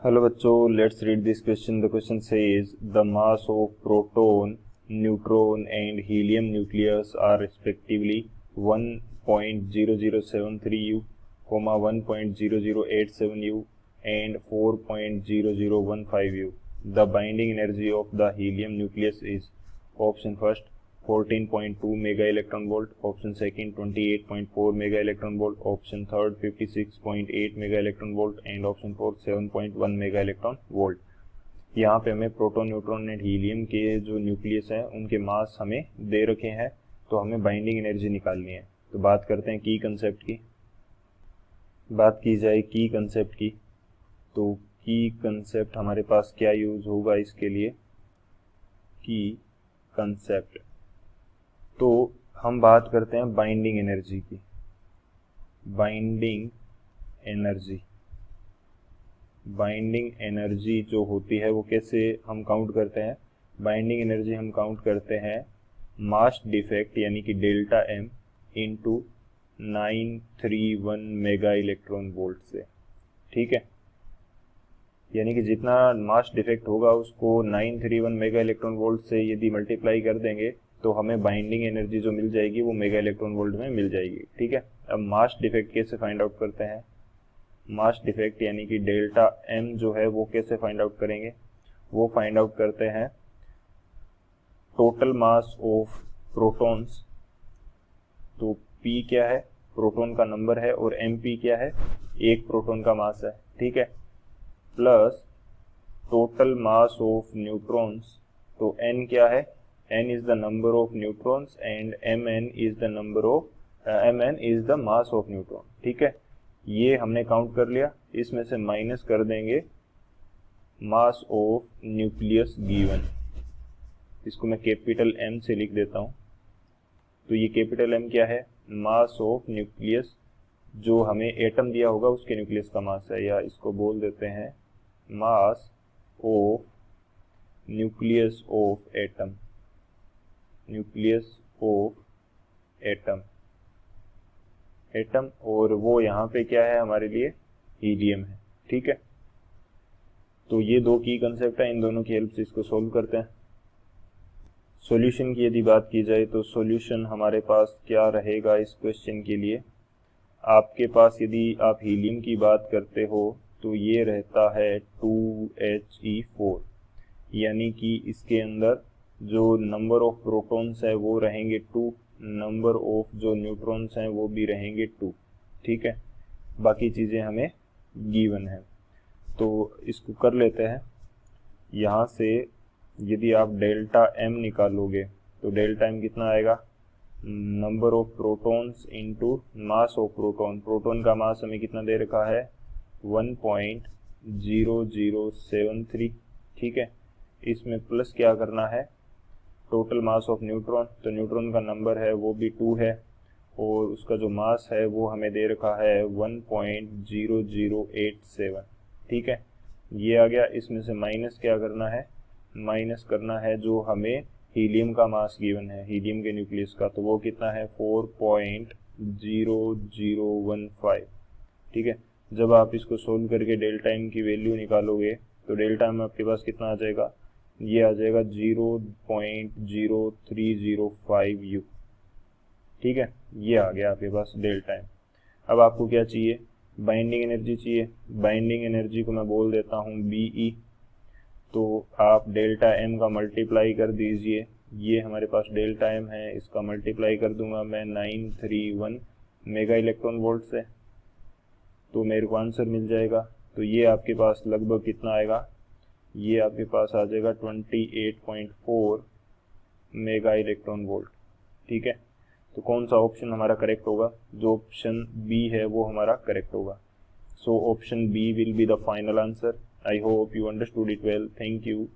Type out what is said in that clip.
Hello बच्चों, let's read this question. The question says the mass of proton, neutron and helium nucleus are respectively 1.0073 U, 1.0087 U and 4.0015 U. The binding energy of the helium nucleus is option first 14.2 mega electron volt, option second 28.4 mega electron volt, option third 56.8 mega electron volt and option fourth 7.1 mega electron volt. यहाँ पे हमें proton, neutron and helium के जो nucleus हैं उनके मास हमें दे रखे हैं, तो हमें बाइंडिंग एनर्जी निकालनी है. तो बात करते हैं की कंसेप्ट की. बात की जाए की कंसेप्ट की, तो की कंसेप्ट हमारे पास क्या यूज होगा इसके लिए. की कंसेप्ट, तो हम बात करते हैं बाइंडिंग एनर्जी की. बाइंडिंग एनर्जी जो होती है वो कैसे हम काउंट करते हैं. बाइंडिंग एनर्जी हम काउंट करते हैं मास डिफेक्ट यानी कि delta M into 931 mega electron volt से. ठीक है, यानी कि जितना मास डिफेक्ट होगा उसको 931 मेगा इलेक्ट्रॉन वोल्ट से यदि मल्टीप्लाई कर देंगे तो हमें बाइंडिंग एनर्जी जो मिल जाएगी वो मेगा इलेक्ट्रॉन वोल्ट में मिल जाएगी. ठीक है, अब मास डिफेक्ट कैसे फाइंड आउट करते हैं. मास डिफेक्ट यानी कि डेल्टा एम जो है वो कैसे फाइंड आउट करेंगे. वो फाइंड आउट करते हैं टोटल मास ऑफ प्रोटॉन्स. तो पी क्या है, प्रोटॉन का नंबर है, और एम पी क्या है, एक प्रोटॉन का मास है. ठीक है, plus total mass of neutrons. तो एन क्या है, n is the number of neutrons and mn is the mass of neutron. ठीक है, ये हमने काउंट कर लिया. इसमें से माइनस कर देंगे मास ऑफ न्यूक्लियस गिवन. इसको मैं कैपिटल M से लिख देता हूँ. तो ये कैपिटल M क्या है, मास ऑफ न्यूक्लियस जो हमें एटम दिया होगा उसके न्यूक्लियस का मास है, या इसको बोल देते हैं mass of nucleus of atom. Nucleus of atom, और वो यहाँ पे क्या है हमारे लिए, हीलियम है. ठीक है, तो ये दो की कंसेप्ट है, इन दोनों की हेल्प से इसको सोल्व करते हैं. सॉल्यूशन की यदि बात की जाए तो सॉल्यूशन हमारे पास क्या रहेगा इस क्वेश्चन के लिए. आपके पास यदि आप हीलियम की बात करते हो तो ये रहता है 2He4, यानी कि इसके अंदर जो नंबर ऑफ प्रोटॉन्स है वो रहेंगे 2, नंबर ऑफ जो न्यूट्रॉन्स हैं वो भी रहेंगे 2. ठीक है, बाकी चीज़ें हमें गिवन है, तो इसको कर लेते हैं. यहाँ से यदि आप डेल्टा एम निकालोगे तो डेल्टा एम कितना आएगा, number of protons into mass of proton. Proton का मास हमें कितना दे रखा है, 1.0073. ठीक है, इसमें प्लस क्या करना है, टोटल मास ऑफ न्यूट्रॉन. तो न्यूट्रॉन का नंबर है वो भी 2 है, और उसका जो मास है वो हमें दे रखा है 1.0087. ठीक है, ये आ गया. इसमें से माइनस क्या करना है, माइनस करना है जो हमें हीलियम का मास गिवन है, हीलियम के न्यूक्लियस का. तो वो कितना है, 4.0015. ठीक है, जब आप इसको सोल्व करके डेल्टा एम की वैल्यू निकालोगे तो डेल्टा एम आपके पास कितना आ जाएगा, ये आ जाएगा 0.0305 U. ठीक है, ये आ गया आपके पास डेल्टा एम. अब आपको क्या चाहिए, बाइंडिंग एनर्जी चाहिए. बाइंडिंग एनर्जी को मैं बोल देता हूँ BE. तो आप डेल्टा एम का मल्टीप्लाई कर दीजिए. ये हमारे पास डेल्टा एम है, इसका मल्टीप्लाई कर दूंगा मैं 931 मेगा इलेक्ट्रॉन वोल्ट से, तो मेरे को आंसर मिल जाएगा. तो ये आपके पास लगभग कितना आएगा, ये आपके पास आ जाएगा 28.4 मेगा इलेक्ट्रॉन वोल्ट. ठीक है, तो कौन सा ऑप्शन हमारा करेक्ट होगा, जो ऑप्शन बी है वो हमारा करेक्ट होगा. So option B will be the final answer. I hope you understood it well. Thank you.